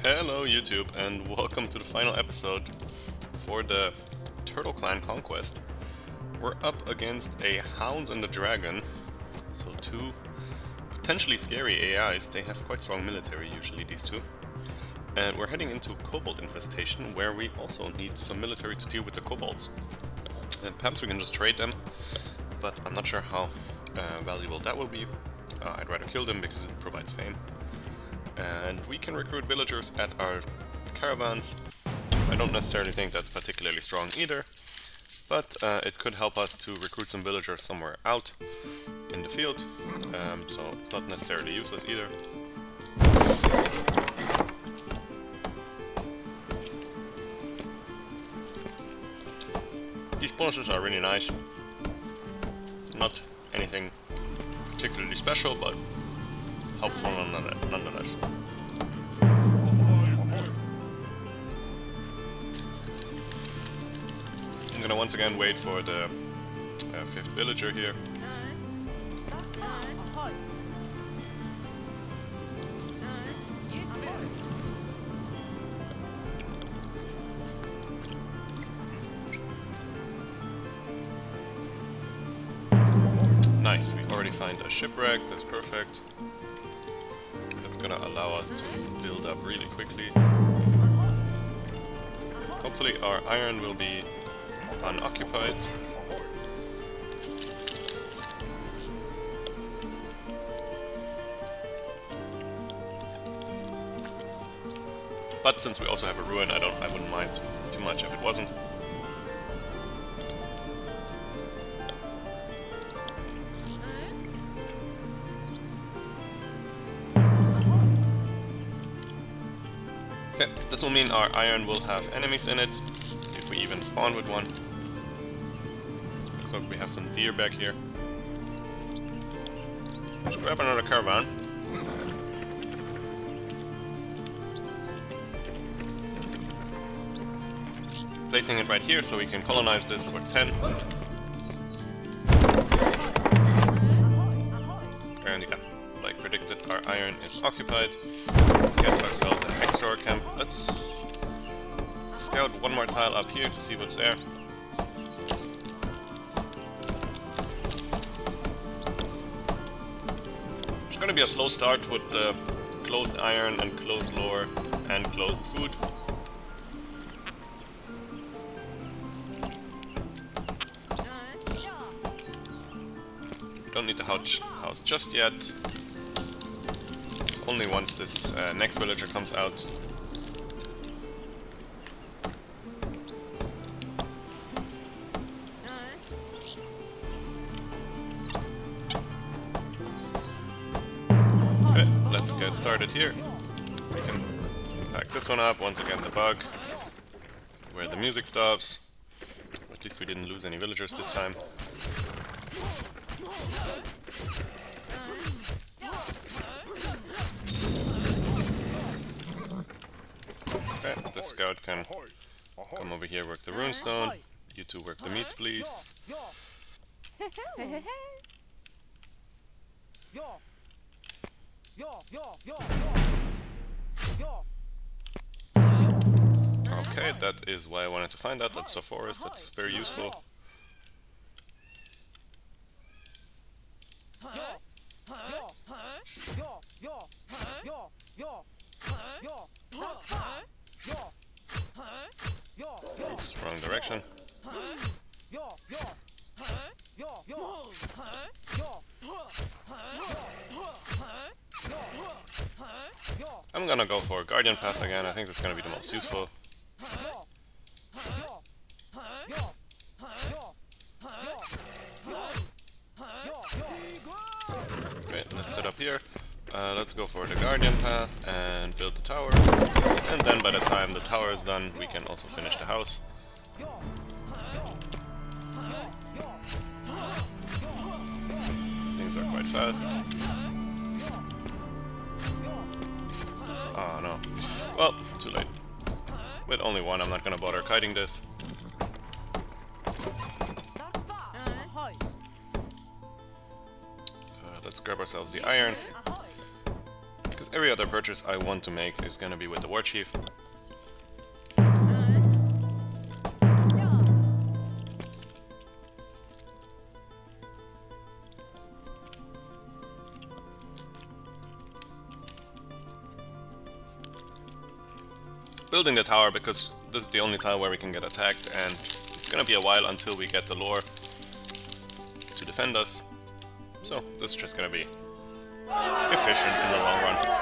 Hello YouTube and welcome to the final episode for the Turtle Clan Conquest. We're up against a Hounds and a Dragon, so two potentially scary AIs. They have quite strong military usually, these two. And we're heading into Kobold Infestation, where we also need some military to deal with the kobolds. And perhaps we can just trade them, but I'm not sure how valuable that will be. I'd rather kill them because it provides fame. And we can recruit villagers at our caravans. I don't necessarily think that's particularly strong either, but it could help us to recruit some villagers somewhere out in the field, so it's not necessarily useless either. These bonuses are really nice. Not anything particularly special, but helpful nonetheless. I'm gonna once again wait for the fifth villager here. Nice, we already find a shipwreck, that's perfect. That's gonna allow us to build up really quickly. Hopefully our iron will be unoccupied. But since we also have a ruin, I wouldn't mind too much if it wasn't. Okay, this will mean our iron will have enemies in it, if we even spawn with one. Looks like we have some deer back here. Let's grab another caravan. Placing it right here so we can colonize this for 10. And yeah, like predicted, our iron is occupied. Let's get ourselves an extra camp. Let's scout one more tile up here to see what's there. It's gonna be a slow start with the closed iron and closed lore and closed food. Don't need the house just yet. Only once this next villager comes out. Okay, let's get started here. We can pack this one up. Once again, the bug where the music stops. At least we didn't lose any villagers this time. Okay, the scout can come over here, work the runestone. You two work the meat, please. Okay, that is why I wanted to find that. That's a forest, that's very useful. Oops, wrong direction. I'm gonna go for Guardian Path again. I think that's gonna be the most useful. Okay, let's set up here. Let's go for the Guardian Path and build the tower. And then by the time the tower is done, we can also finish the house. These things are quite fast. Oh no. Well, too late. With only one, I'm not gonna bother kiting this. Let's grab ourselves the iron. Because every other purchase I want to make is gonna be with the war chief. Building the tower because this is the only tile where we can get attacked, and it's gonna be a while until we get the lore to defend us. So this is just gonna be efficient in the long run.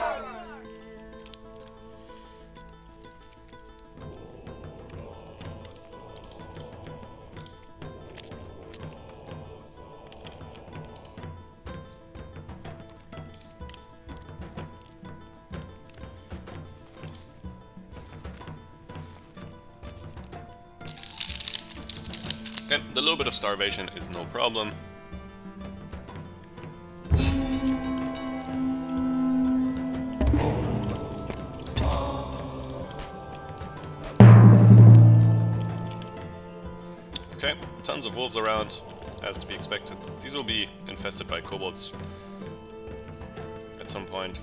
Okay, the little bit of starvation is no problem. Okay, tons of wolves around, as to be expected. These will be infested by kobolds at some point.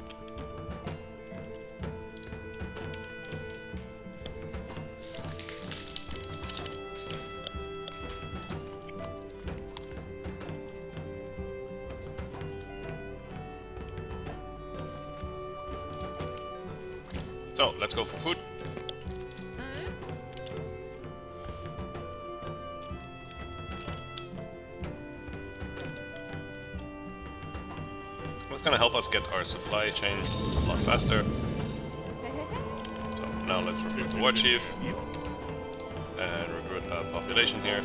So, let's go for food. What's gonna help us get our supply chain a lot faster. So, now let's recruit the war chief and recruit a population here.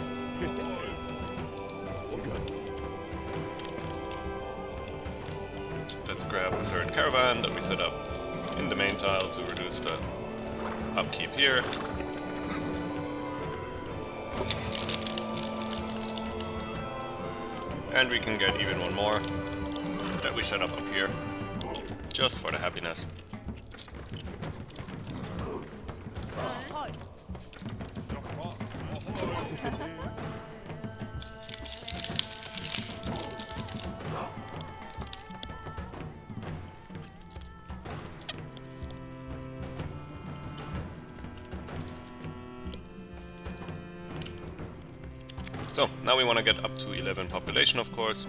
Let's grab a third caravan that we set up in the main tile to reduce the upkeep here. And we can get even one more that we set up here, just for the happiness. So, now we want to get up to 11 population, of course.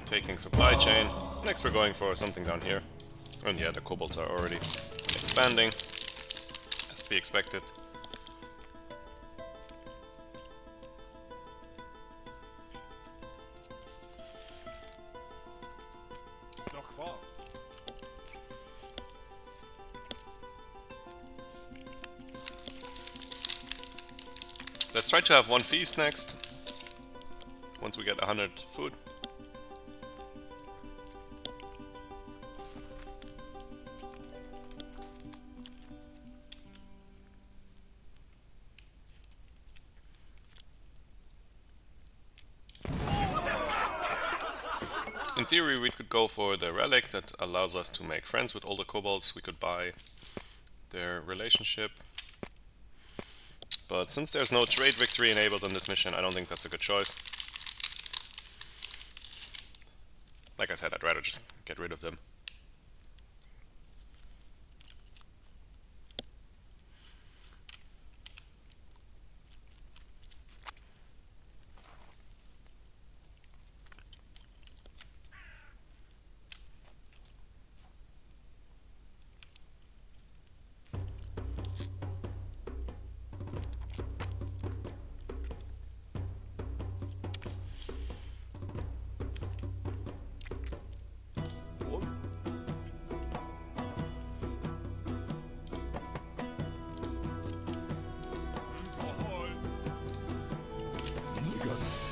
Taking supply chain. Next we're going for something down here. And yeah, the kobolds are already expanding, as to be expected. Let's try to have one feast next, once we get 100 food. In theory, we could go for the relic that allows us to make friends with all the kobolds. We could buy their relationship. But since there's no trade victory enabled on this mission, I don't think that's a good choice. Like I said, I'd rather just get rid of them.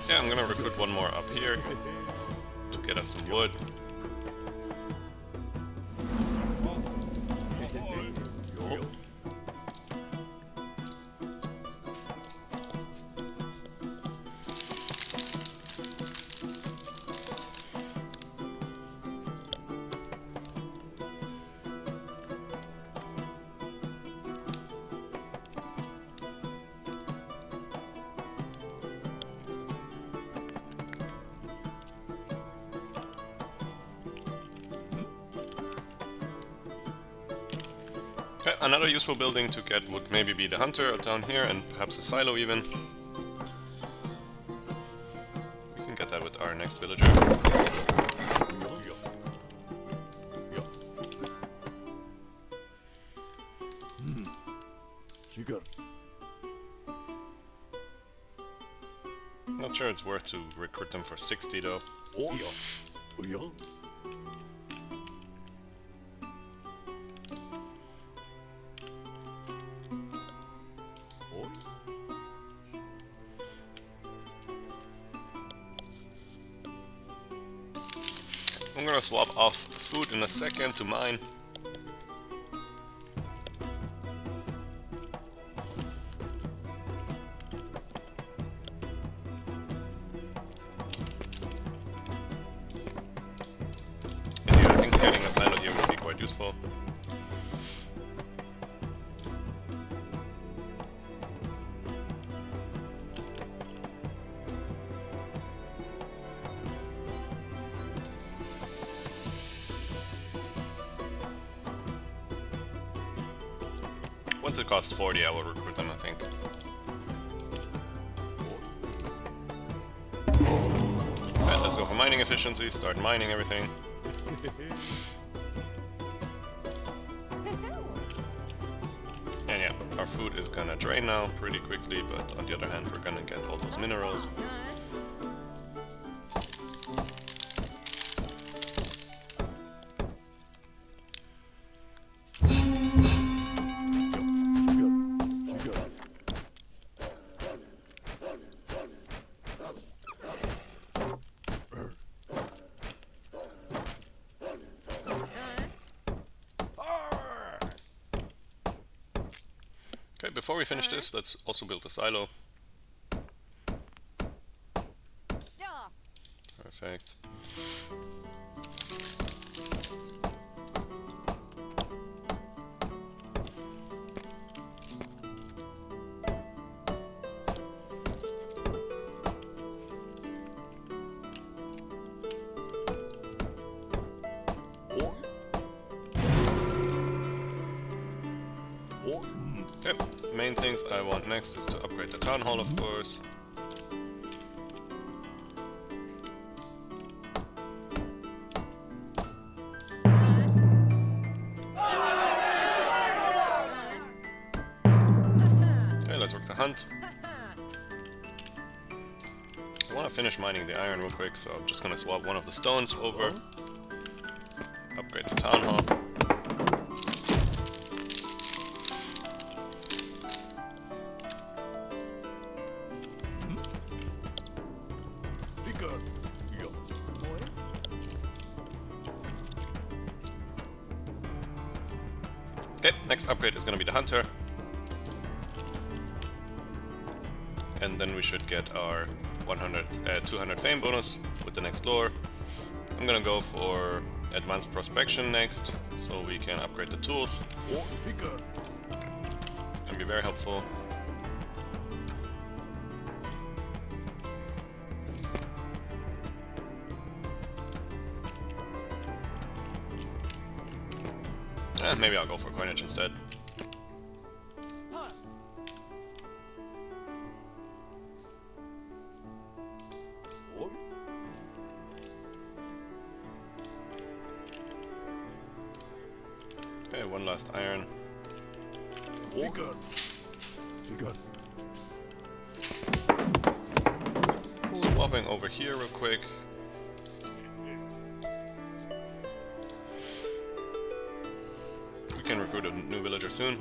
Yeah, I'm gonna recruit one more up here to get us some wood. Okay, another useful building to get would maybe be the hunter down here and perhaps a silo even. We can get that with our next villager. Not sure it's worth to recruit them for 60 though. I'm gonna swap off food in a second to mine. And yeah, I think getting a silo here would be quite useful. Once it costs 40, I will recruit them, I think. Alright, let's go for mining efficiency, start mining everything. And yeah, our food is gonna drain now pretty quickly, but on the other hand, we're gonna get all those minerals. Okay, before we finish this, let's also build a silo. Perfect. Okay, main things I want next is to upgrade the town hall, of course. Okay, let's work the hunt. I want to finish mining the iron real quick, so I'm just gonna swap one of the stones over. Upgrade the town hall. Okay, next upgrade is gonna be the hunter. And then we should get our 200 fame bonus with the next lore. I'm gonna go for advanced prospection next, so we can upgrade the tools. It's gonna be very helpful. Maybe I'll go for coinage instead. Okay, one last iron. Swapping over here real quick. We can recruit a new villager soon.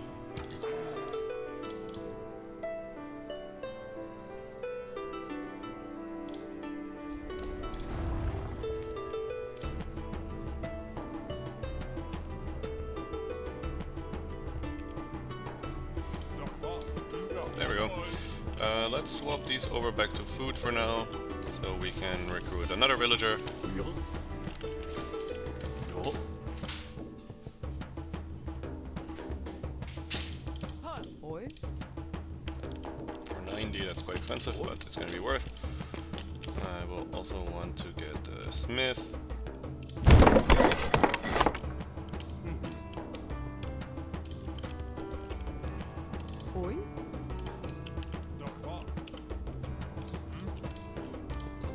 There we go. Let's swap these over back to food for now, so we can recruit another villager. For 90, that's quite expensive, but it's gonna be worth. I will also want to get a smith. Oi.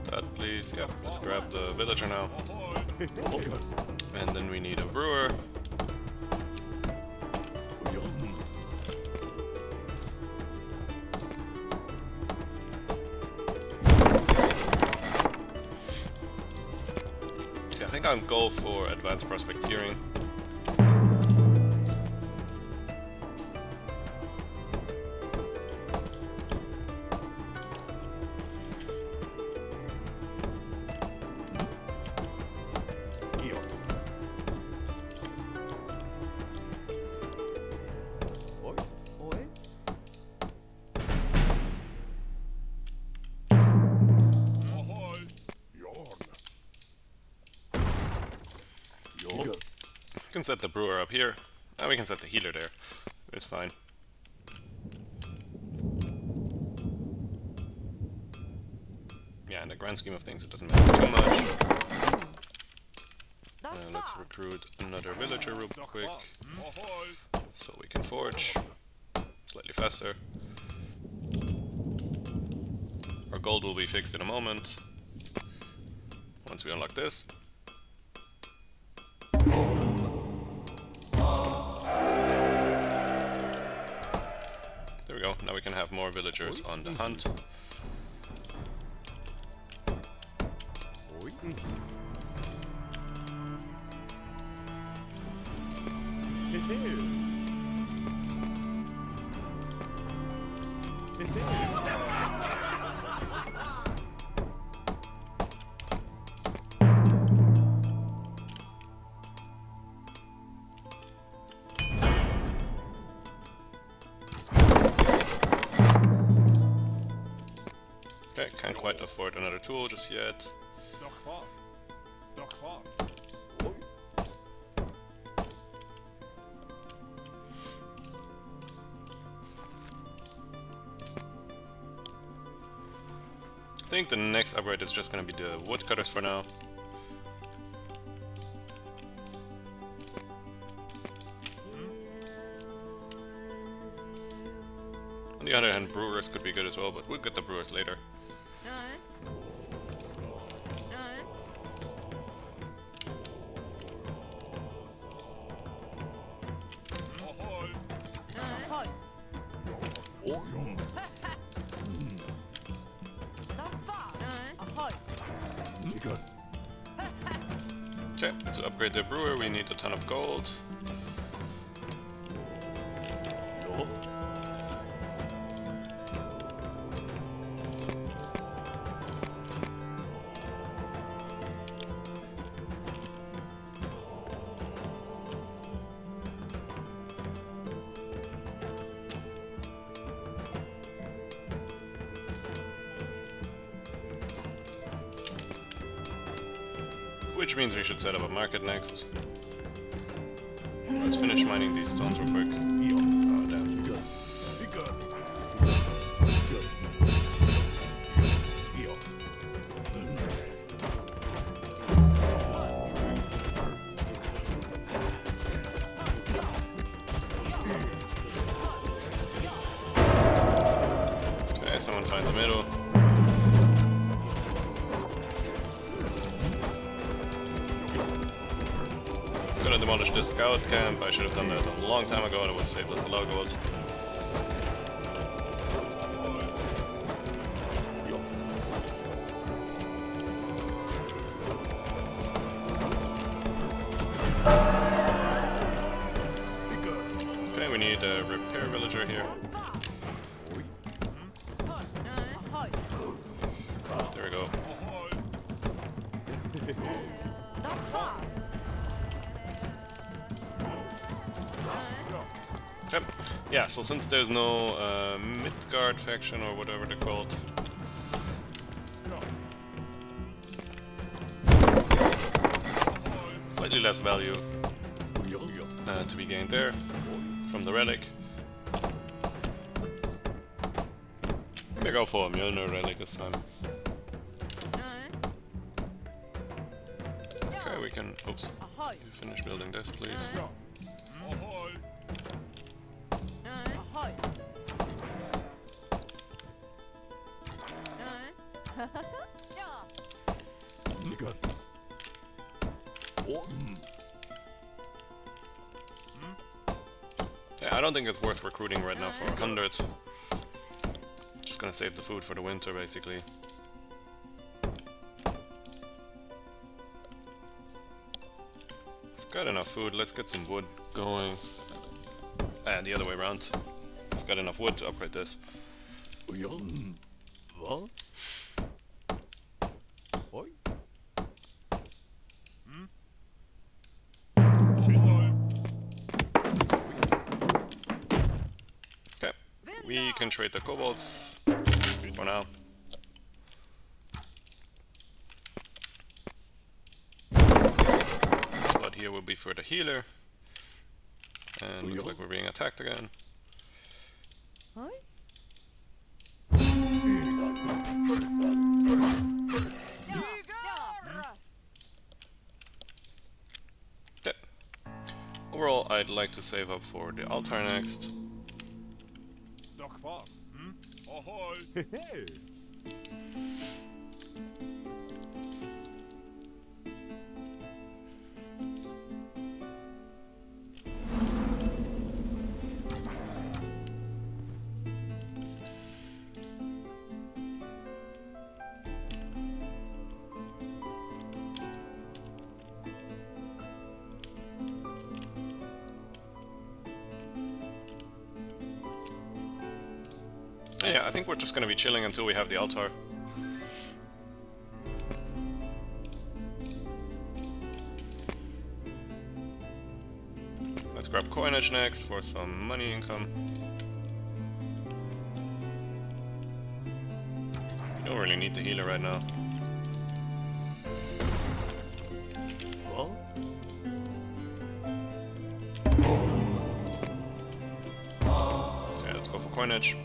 That please. Yeah, let's grab the villager now. And then we need a brewer. Okay, I think I'll go for advanced prospecteering. We can set the brewer up here, and we can set the healer there. It's fine. Yeah, in the grand scheme of things, it doesn't matter too much. Let's recruit another villager real quick, so we can forge slightly faster. Our gold will be fixed in a moment, once we unlock this. There we go, now we can have more villagers on the hunt. Okay, can't quite afford another tool just yet. I think the next upgrade is just gonna be the woodcutters for now. On the other hand, brewers could be good as well, but we'll get the brewers later. Okay, to upgrade the brewer we need a ton of gold. Which means we should set up a market next. Let's finish mining these stones real quick. Oh, damn. Okay, someone find the middle. I'm gonna demolish this scout camp. I should have done that a long time ago, and it would have saved us a lot of gold. Okay, we need a repair villager here. There we go. Yep. Yeah, so since there's no Midgard faction or whatever they're called, slightly less value to be gained there from the relic. Maybe go for a Mjolnir relic this time. Okay, we can. Oops. You finish building this, please. Yeah, I don't think it's worth recruiting right now for 100. Just gonna save the food for the winter, basically. We've got enough food, let's get some wood going. And the other way around. We've got enough wood to upgrade this. Okay, we can trade the kobolds for now. This spot here will be for the healer. And looks like we're being attacked again. Yeah. Overall, I'd like to save up for the altar next. Yeah, I think we're just gonna be chilling until we have the altar. Let's grab coinage next for some money income. We don't really need the healer right now. Yeah, let's go for coinage.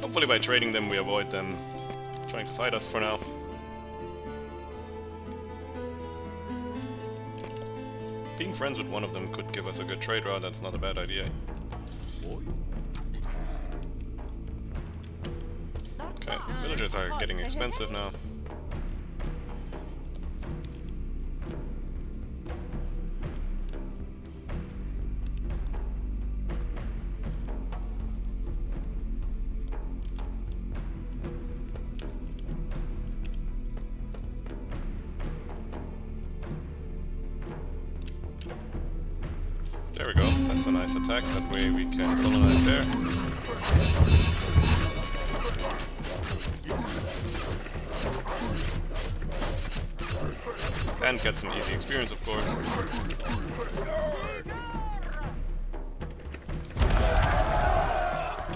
Hopefully by trading them we avoid them trying to fight us for now. Being friends with one of them could give us a good trade route, that's not a bad idea. Okay, villagers are getting expensive now. There we go, that's a nice attack, that way we can colonize there. And get some easy experience, of course.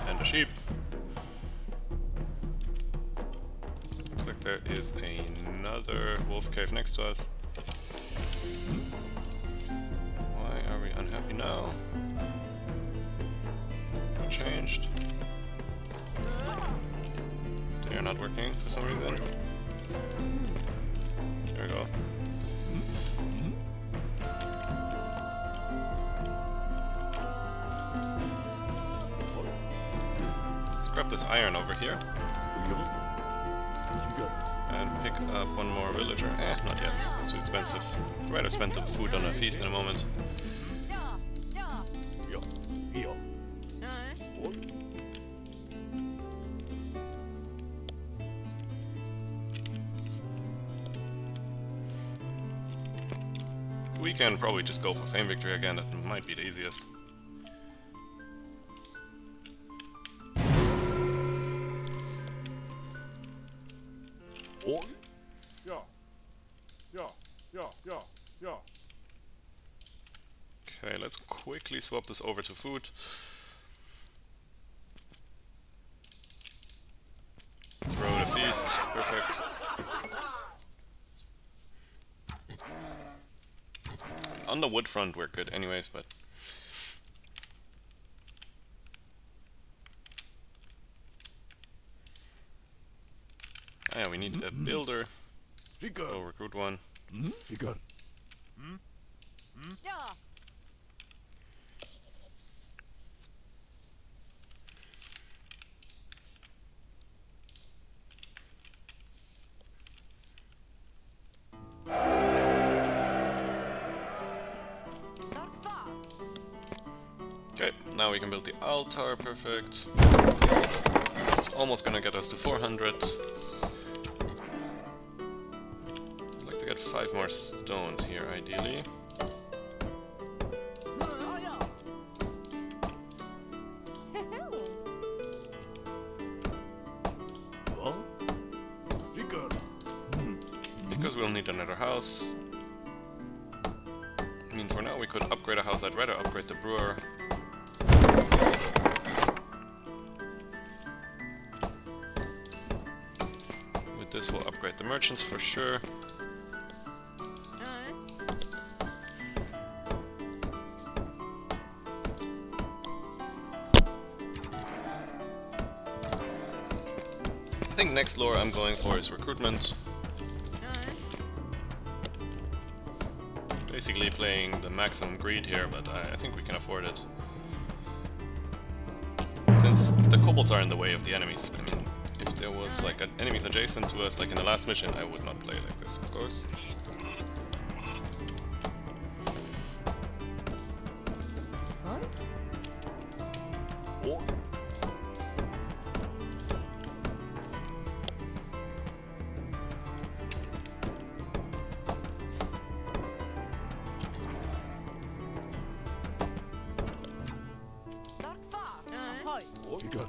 And a sheep. Looks like there is another wolf cave next to us. Unhappy now. What changed? They are not working for some reason. There we go. Let's grab this iron over here. And pick up one more villager. Not yet. It's too expensive. I'd rather spend the food on a feast in a moment. We can probably just go for Fame Victory again, that might be the easiest. Okay, let's quickly swap this over to food. Throw the feast, perfect. On the wood front we're good anyways, but... Oh yeah, we need a builder. So recruit one. now we can build the altar, perfect. It's almost gonna get us to 400. I'd like to get 5 more stones here, ideally. Because we'll need another house. I mean, for now we could upgrade a house. I'd rather upgrade the brewer. With this we'll upgrade the merchants for sure. I think next lore I'm going for is recruitment. Basically playing the maximum greed here, but I think we can afford it. Since the kobolds are in the way of the enemies. I mean, if there was like enemies adjacent to us, like in the last mission, I would not play like this, of course.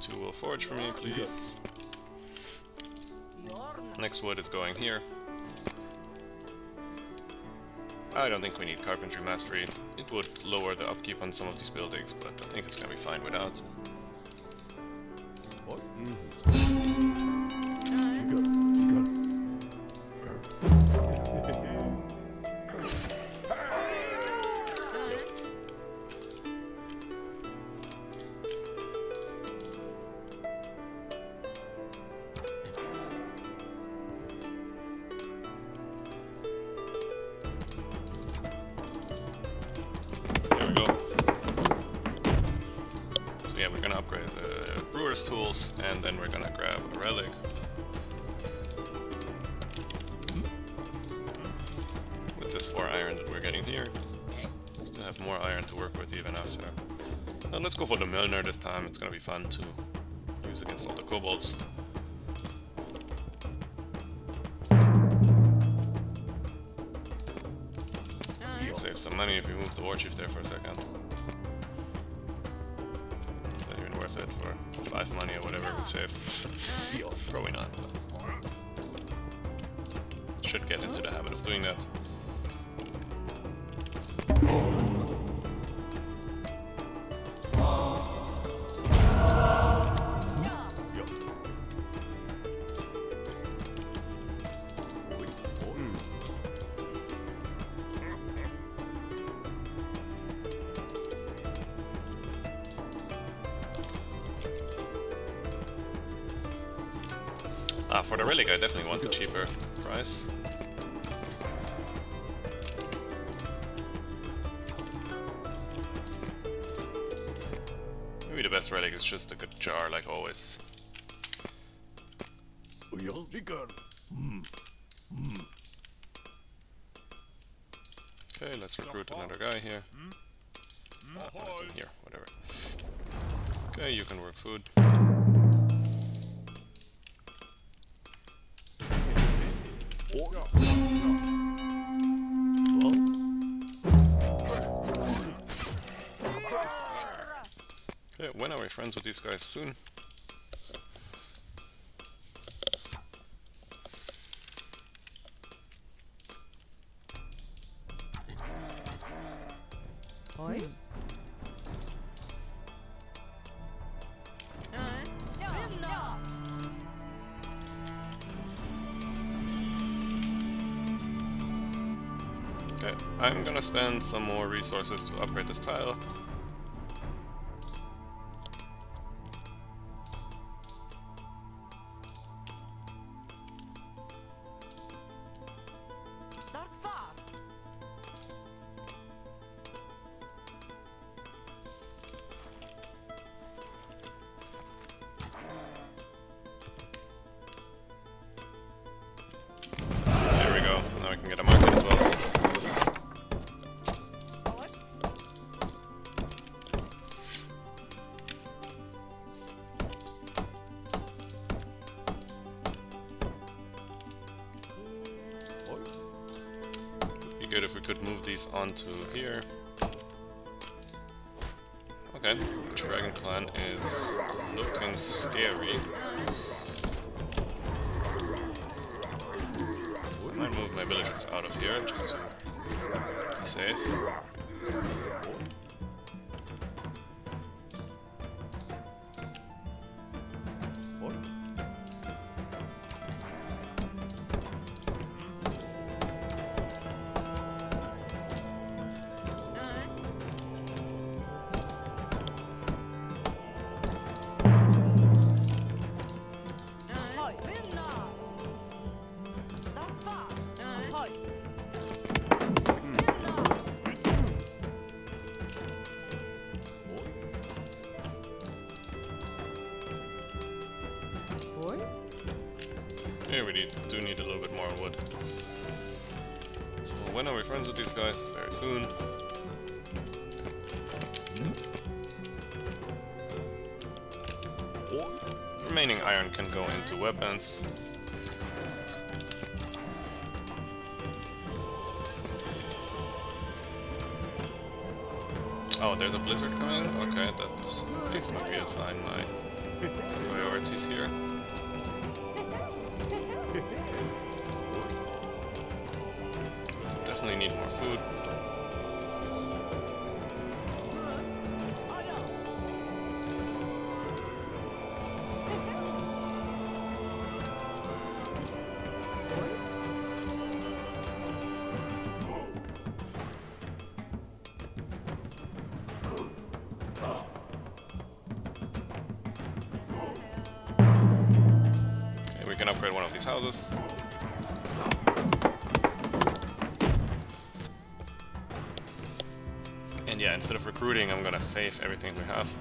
Two will forge for me, please. Next wood is going here. I don't think we need carpentry mastery. It would lower the upkeep on some of these buildings, but I think it's gonna be fine without. Tools, and then we're gonna grab a relic. With this 4 iron that we're getting here. Still have more iron to work with even after. And let's go for the Milner this time, it's gonna be fun to use against all the kobolds. We can save some money if we move the warchief there for a second. It's not even worth it for 5 money or whatever we save. Probably not. Should get into the habit of doing that. For the relic I definitely want the cheaper price. Maybe the best relic is just a good jar like always. Okay, let's recruit another guy here. Here, whatever. Okay, you can work food. Okay, when are we friends with these guys? Soon. Okay, I'm gonna spend some more resources to upgrade this tile. There we go, now I can get a market as well. good if we could move these onto here. Okay, Dragon Clan is looking scary. I might move my villagers out of here just to be safe. Here we do need a little bit more wood. So when are we friends with these guys? Very soon. The remaining iron can go into weapons. Oh, there's a blizzard coming? Okay, that makes me reassign my priorities here. Definitely need more food. Okay, we can upgrade one of these houses. And yeah, instead of recruiting, I'm gonna save everything we have.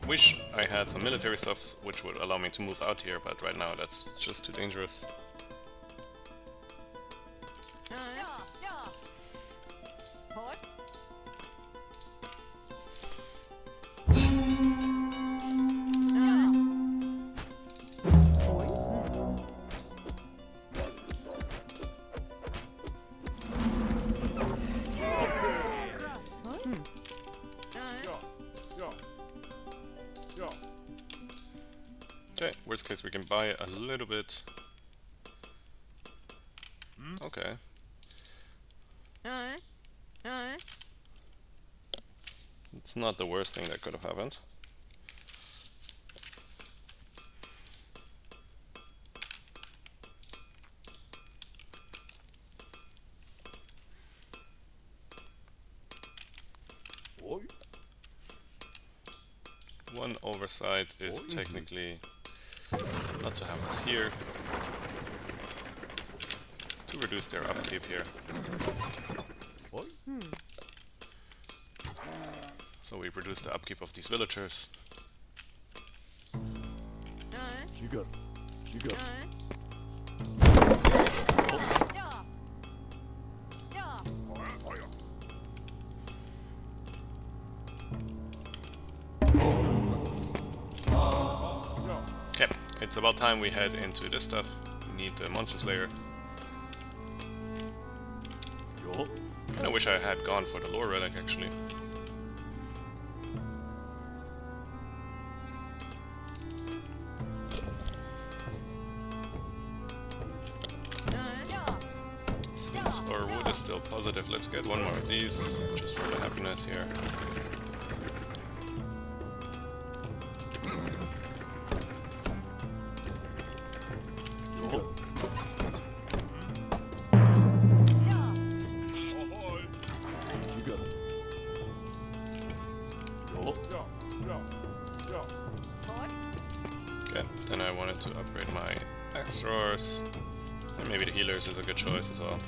Wish I had some military stuff which would allow me to move out here, but right now that's just too dangerous. Okay, worst case we can buy a little bit. Okay. It's not the worst thing that could have happened. One oversight is technically not to have this here, to reduce their upkeep here. So we reduce the upkeep of these villagers. You go. Okay, it's about time we head into this stuff. We need the Monster Slayer. I wish I had gone for the lore relic actually. Since our wood is still positive, let's get one more of these, just for the happiness here. Okay, then I wanted to upgrade my axe drawers, and maybe the healers is a good choice as well.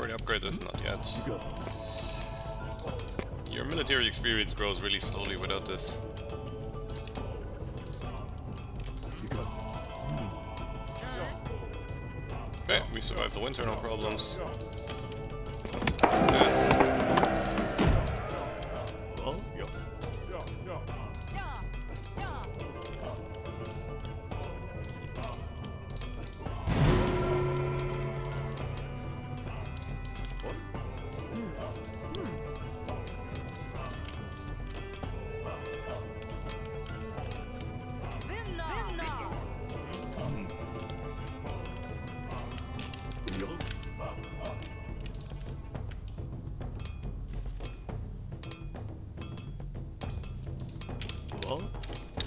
already upgrade this? Not yet. Your military experience grows really slowly without this. Okay, we survived the winter, no problems. Let's upgrade this.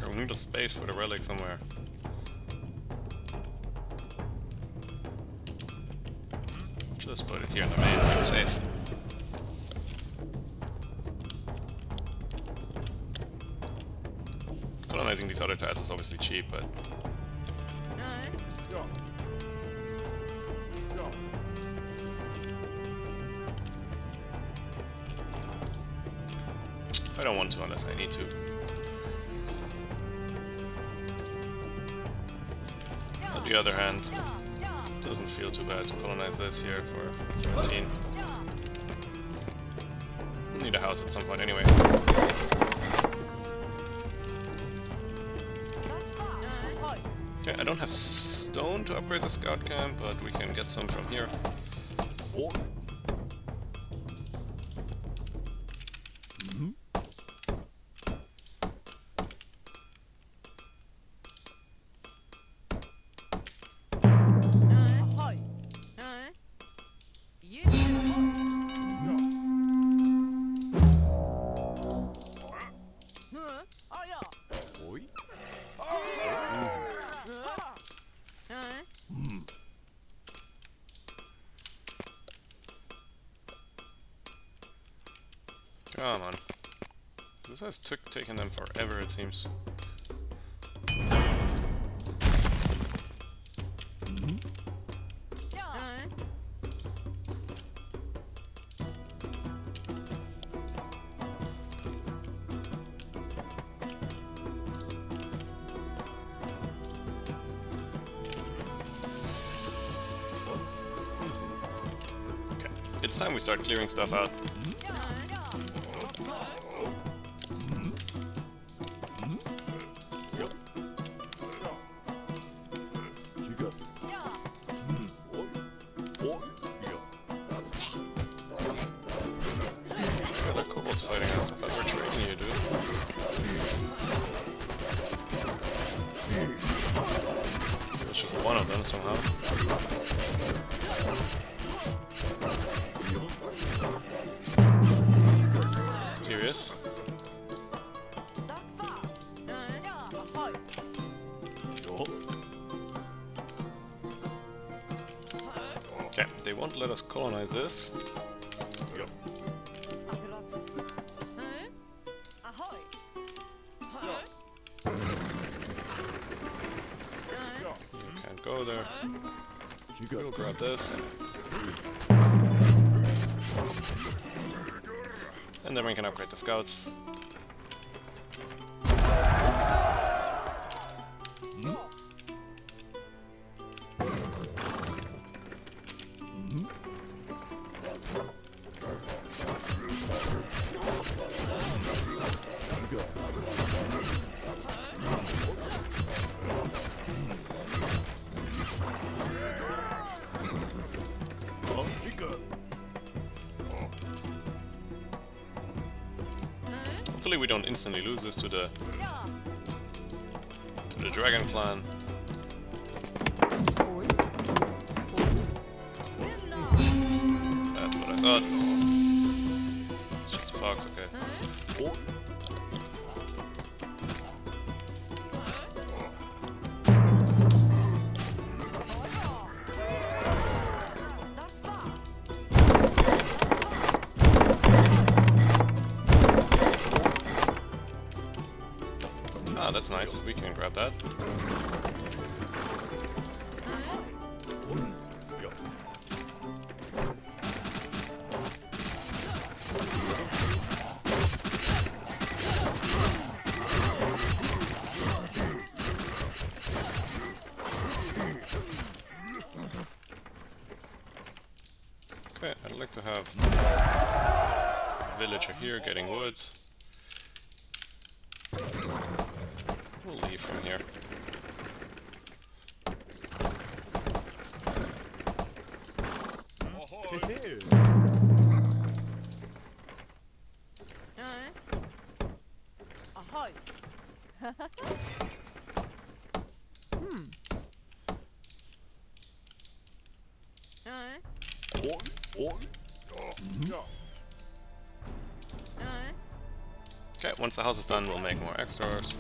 We need a space for the relic somewhere. Just put it here in the main, it's safe. Colonizing these other tasks is obviously cheap, but... I don't want to unless I need to. On the other hand, it doesn't feel too bad to colonize this here for 17. We'll need a house at some point anyways. Okay, I don't have stone to upgrade the scout camp, but we can get some from here. Come on. This has taken them forever, it seems. Okay, it's time we start clearing stuff out. Kobolds fighting us. I thought we were training you, dude. It's just one of them somehow. Mysterious. Okay, they won't let us colonize this. Go there. We'll grab this. And then we can upgrade the scouts. Hopefully we don't instantly lose this to the dragon clan. That's what I thought. It's just a fox, okay. Ah, that's nice. We can grab that. Okay, I'd like to have a villager here getting wood. We'll leave from here. Ahoy! Okay, once the house is done, we'll make more extras.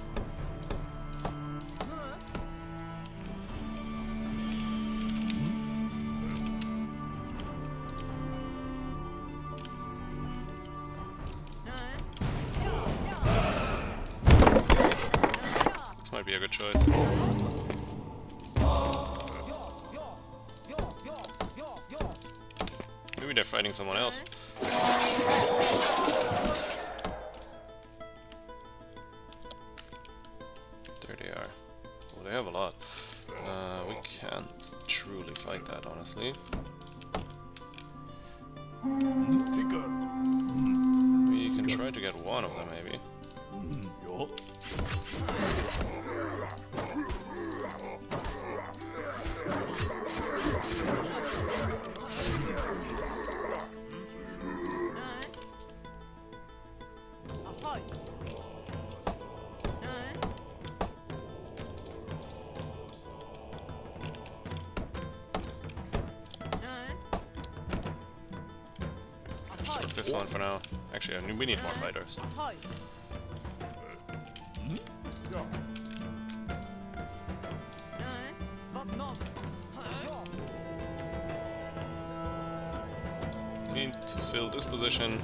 This might be a good choice. Maybe they're fighting someone else. There they are. Oh, they have a lot. We can't truly fight that, honestly. We can try to get one of them, maybe. Chuck this one for now. Actually, I mean, we need more fighters. We need to fill this position.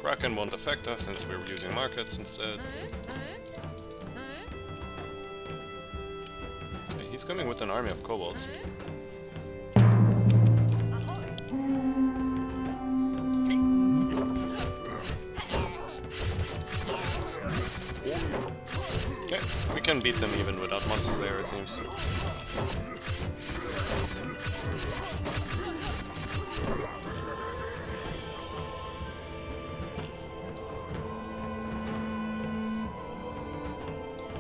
Kraken won't affect us since we're using markets instead. Okay, he's coming with an army of kobolds. Okay, we can beat them even without monsters there, it seems.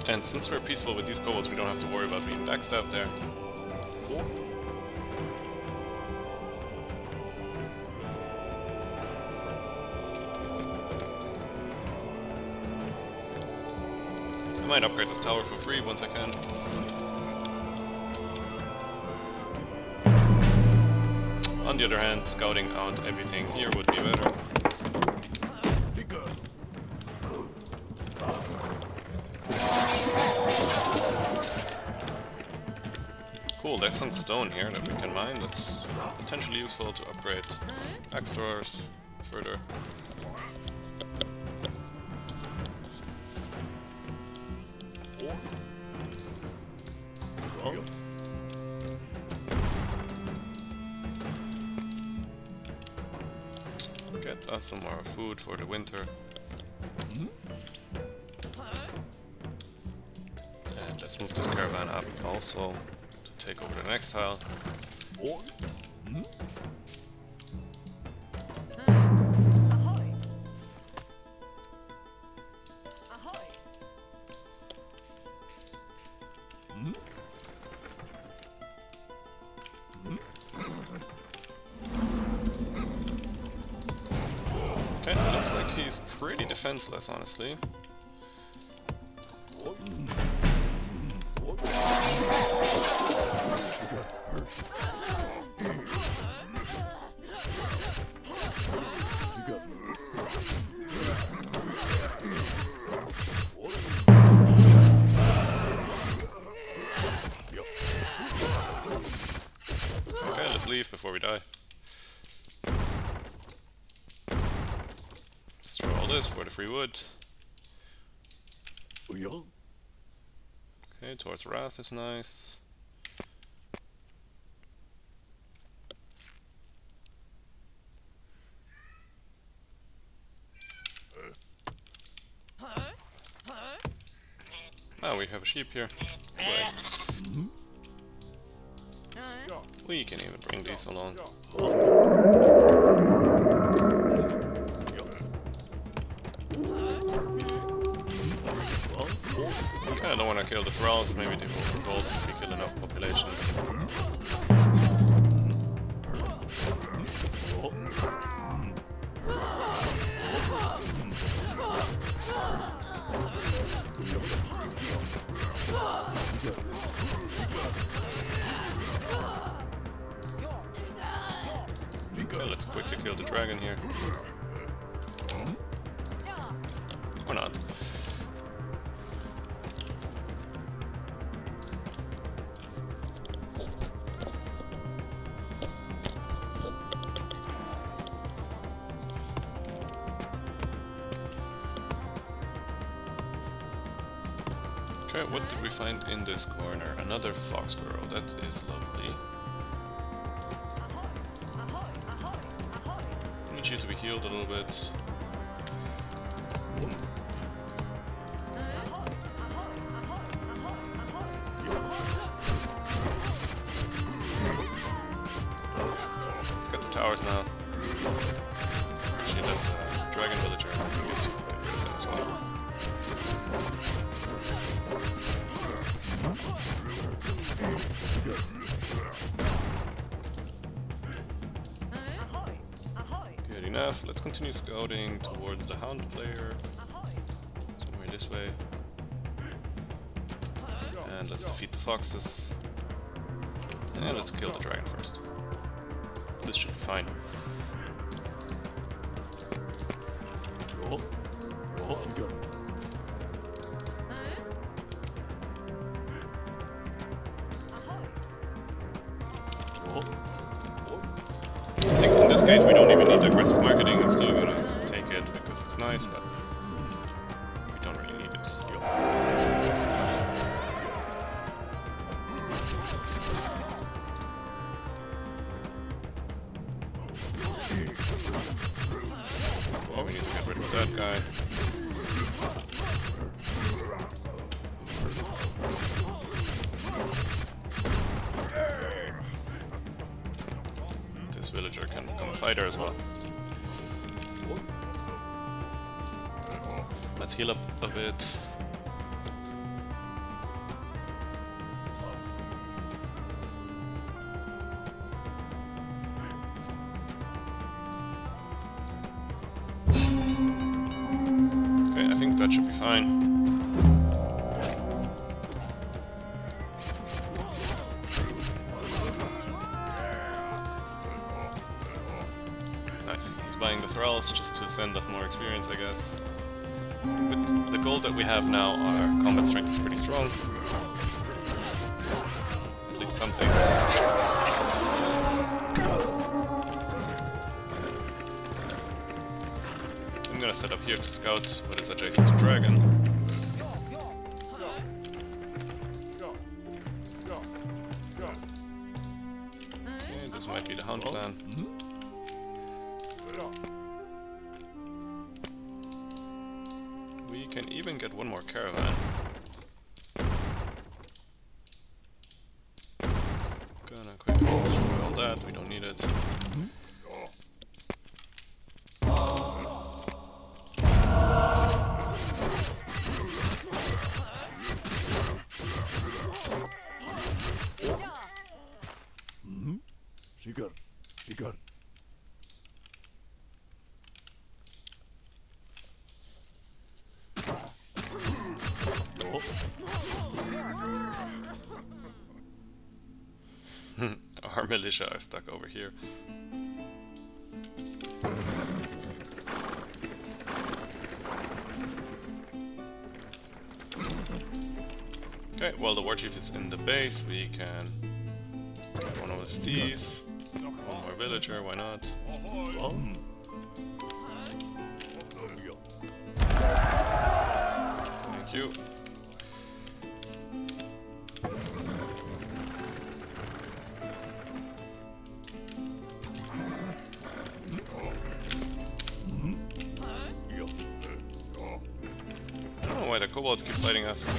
And since we're peaceful with these kobolds, we don't have to worry about being backstabbed there. I might upgrade this tower for free once I can. On the other hand, scouting out everything here would be better. Cool, there's some stone here that we can mine that's potentially useful to upgrade backstores further. Get us some more food for the winter. And let's move this caravan up also to take over the next tile. Okay, looks like he's pretty defenseless, honestly. Okay, let's leave before we die. Destroy all this for the free wood. Okay, towards Wrath is nice. Oh, we have a sheep here. Wait. We can even bring these along. I don't want to kill the thralls, maybe they will revolt if we kill enough population. Okay, let's quickly kill the dragon here. Or not. Okay, what did we find in this corner? Another fox burrow, that is lovely. I need you to be healed a little bit. Let's get the towers now. Actually, that's a dragon villager. We'll get to him as well. Good enough. Let's continue scouting towards the hound player. Somewhere this way. And let's defeat the foxes. And let's kill the dragon first. This should be fine. I think in this case we don't even need aggressive marketing. I'm still gonna take it because it's nice, but we don't really need it. Well, we need to get rid of that guy. This villager can become a fighter as well. Let's heal up a bit. Okay, I think that should be fine. Nice. He's buying the thralls just to send us more experience, I guess. With the gold that we have now, our combat strength is pretty strong. At least something. I'm gonna set up here to scout what is adjacent to dragon. Okay, this might be the Hound clan. We can even get one more caravan. Gonna quickly destroy all that, we don't need it. Sigar. Our militia are stuck over here. Okay, well the war chief is in the base, we can get one of these. One more villager, why not? Thank you. I don't know why the kobolds keep fighting us.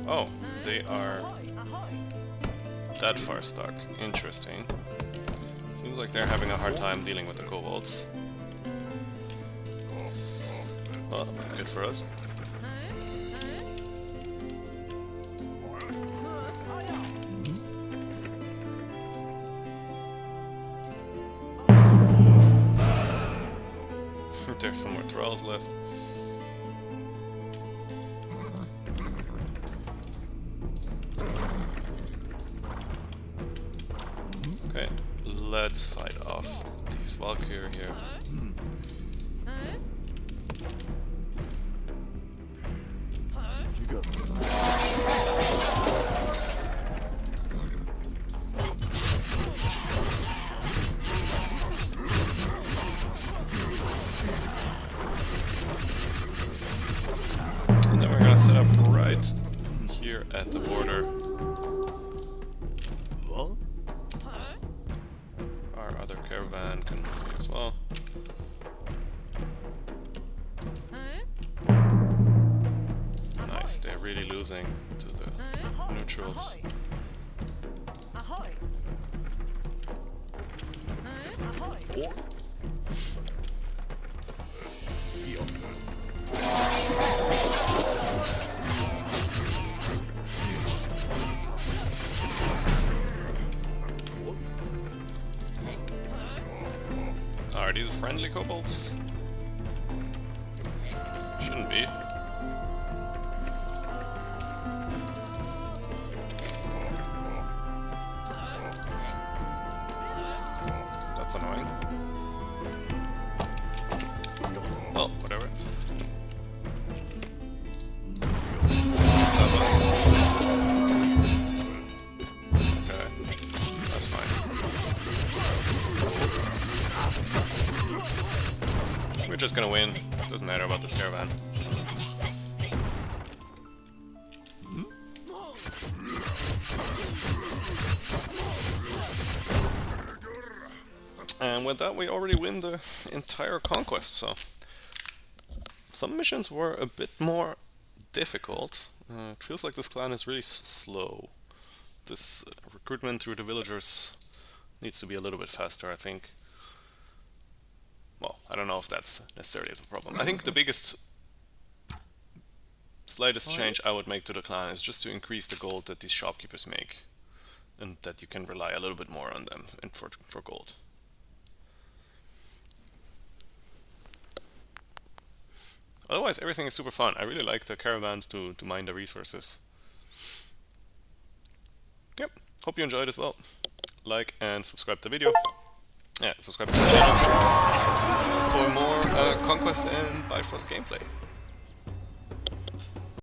Oh, they are that far stuck. Interesting. Seems like they're having a hard time dealing with the kobolds. Well, good for us. There's some more thralls left. Okay, let's fight off these Valkyrie here. You got it. And then we're gonna set up right here at the border. What? Our other caravan can move here as well. Nice, they're really losing to the neutrals. What? Are these friendly kobolds? Shouldn't be. That's annoying. Well, whatever. Okay, that's fine. We're just gonna win. Doesn't matter about this caravan. And with that, we already win the entire conquest, so... Some missions were a bit more difficult. It feels like this clan is really slow. This recruitment through the villagers needs to be a little bit faster, I think. Well, I don't know if that's necessarily the problem. I think the biggest, slightest change I would make to the clan is just to increase the gold that these shopkeepers make. And that you can rely a little bit more on them and for gold. Otherwise, everything is super fun. I really like the caravans to mine the resources. Yep, hope you enjoyed as well. Like and subscribe to the video. Yeah, subscribe to the channel for more Conquest and Bifrost gameplay.